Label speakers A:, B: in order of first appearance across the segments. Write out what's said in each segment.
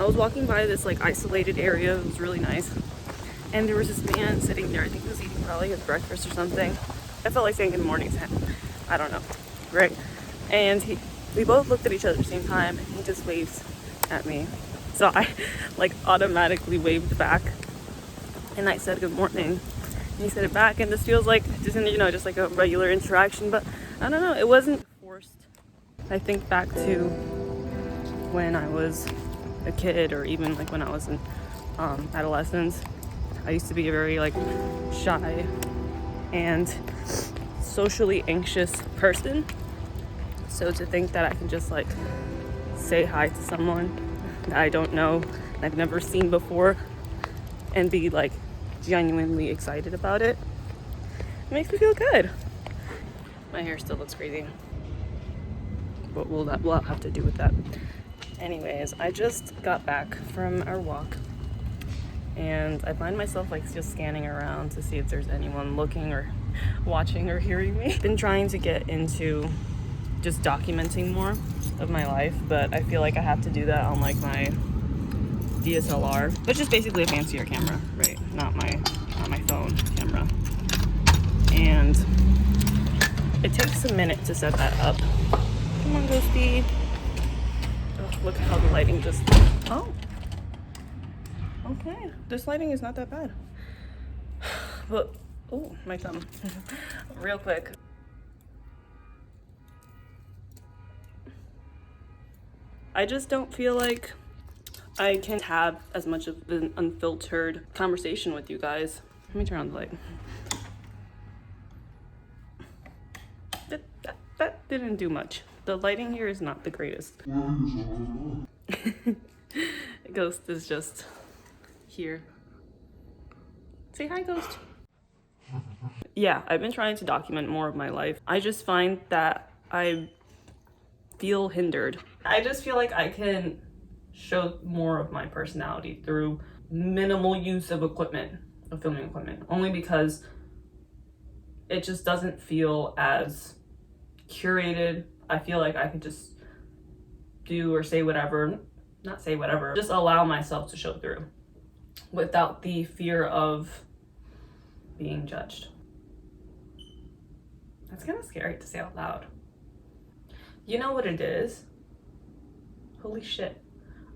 A: I was walking by this like isolated area. It was really nice. And there was this man sitting there. I think he was eating probably his breakfast or something. I felt like saying good morning to him. I don't know, right? And we both looked at each other at the same time, and he just waves at me. So I like automatically waved back, and I said good morning. And he said it back, and this feels like just, you know, just like a regular interaction, but I don't know, it wasn't forced. I think back to when I was a kid, or even like when I was in adolescence. I used to be a very like shy and socially anxious person. So to think that I can just like say hi to someone that I don't know, and I've never seen before, and be like genuinely excited about it, it makes me feel good. My hair still looks crazy, but we'll have to do with that. Anyways, I just got back from our walk, and I find myself like just scanning around to see if there's anyone looking or watching or hearing me. I've been trying to get into just documenting more of my life, but I feel like I have to do that on like my DSLR, which is basically a fancier camera, right? Not my phone camera. And it takes a minute to set that up. Come on, Ghosty. Oh, look at how the lighting just, oh. Okay, this lighting is not that bad. But, oh, my thumb. Real quick. I just don't feel like I can have as much of an unfiltered conversation with you guys. Let me turn on the light. That didn't do much. The lighting here is not the greatest. Ghost is just here. Say hi, Ghost. Yeah, I've been trying to document more of my life. I just find that I feel hindered. I just feel like I can show more of my personality through minimal use of equipment, of filming equipment, only because it just doesn't feel as curated. I feel like I could just do or say whatever, not say whatever, just allow myself to show through without the fear of being judged. That's kind of scary to say out loud. You know what it is? Holy shit.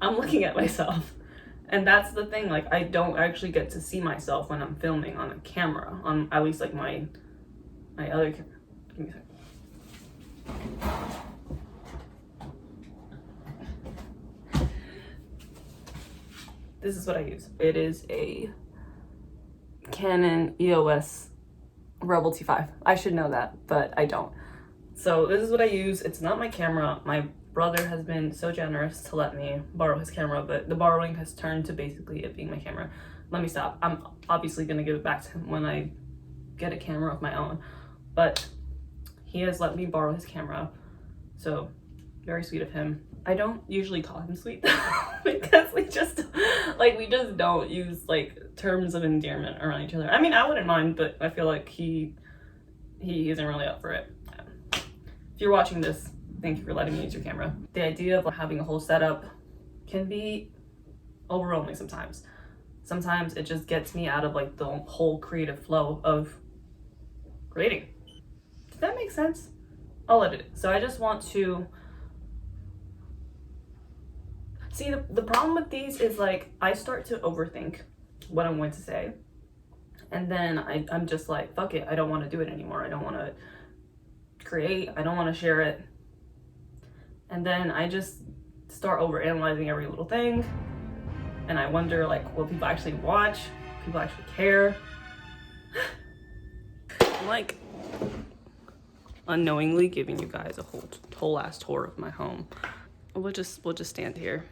A: I'm looking at myself. And that's the thing, like I don't actually get to see myself when I'm filming on a camera, on at least like my other camera. Give me a second. This is what I use. It is a Canon EOS Rebel T5. I should know that, but I don't. So this is what I use. It's not my camera. My brother has been so generous to let me borrow his camera, but the borrowing has turned to basically it being my camera. Let me stop. I'm obviously gonna give it back to him when I get a camera of my own, but he has let me borrow his camera. So very sweet of him. I don't usually call him sweet because we just don't use like terms of endearment around each other. I mean, I wouldn't mind, but I feel like he isn't really up for it. If you're watching this, thank you for letting me use your camera. The idea of having a whole setup can be overwhelming sometimes. Sometimes it just gets me out of like the whole creative flow of creating. Does that make sense? I'll edit it. So I just want to see the problem with these is like I start to overthink what I'm going to say, and then I'm just like, fuck it, I don't want to do it anymore. I don't want to create, I don't want to share it. And then I just start over analyzing every little thing, and I wonder like, will people actually watch? People actually care? I'm like unknowingly giving you guys a whole ass tour of my home. We'll just stand here.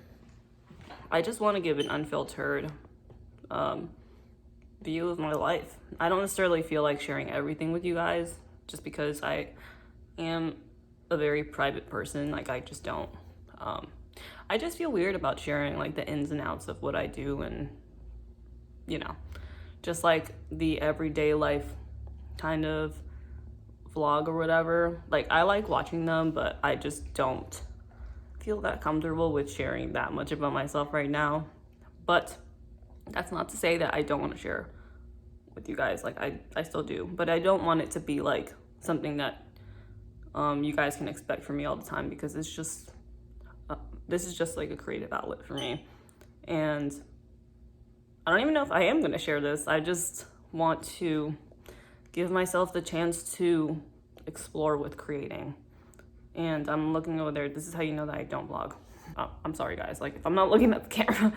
A: I just want to give an unfiltered view of my life. I don't necessarily feel like sharing everything with you guys, just because I am a very private person. Like I just don't I just feel weird about sharing like the ins and outs of what I do, and you know, just like the everyday life kind of vlog or whatever. Like I like watching them, but I just don't feel that comfortable with sharing that much about myself right now. But that's not to say that I don't want to share with you guys. Like I still do, but I don't want it to be like something that you guys can expect from me all the time, because it's just this is just like a creative outlet for me. And I don't even know if I am going to share this. I just want to give myself the chance to explore with creating. And I'm looking over there. This is how you know that I don't vlog. I'm sorry guys, like if I'm not looking at the camera,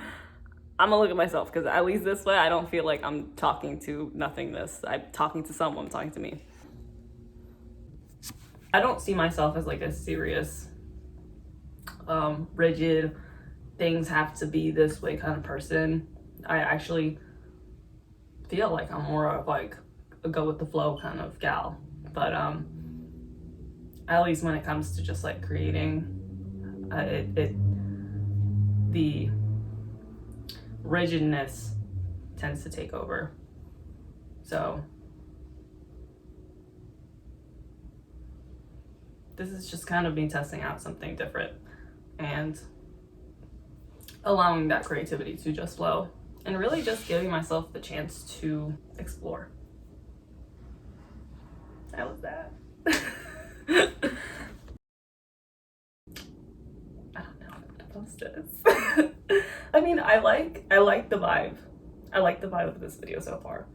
A: I'm gonna look at myself, because at least this way I don't feel like I'm talking to nothingness. I'm talking to someone, I'm talking to me. I don't see myself as like a serious, rigid, things have to be this way kind of person. I actually feel like I'm more of like a go with the flow kind of gal. But at least when it comes to just like creating, the rigidness tends to take over. So this is just kind of me testing out something different and allowing that creativity to just flow, and really just giving myself the chance to explore. How was that? I don't know how to post this. I mean, I like the vibe. I like the vibe of this video so far.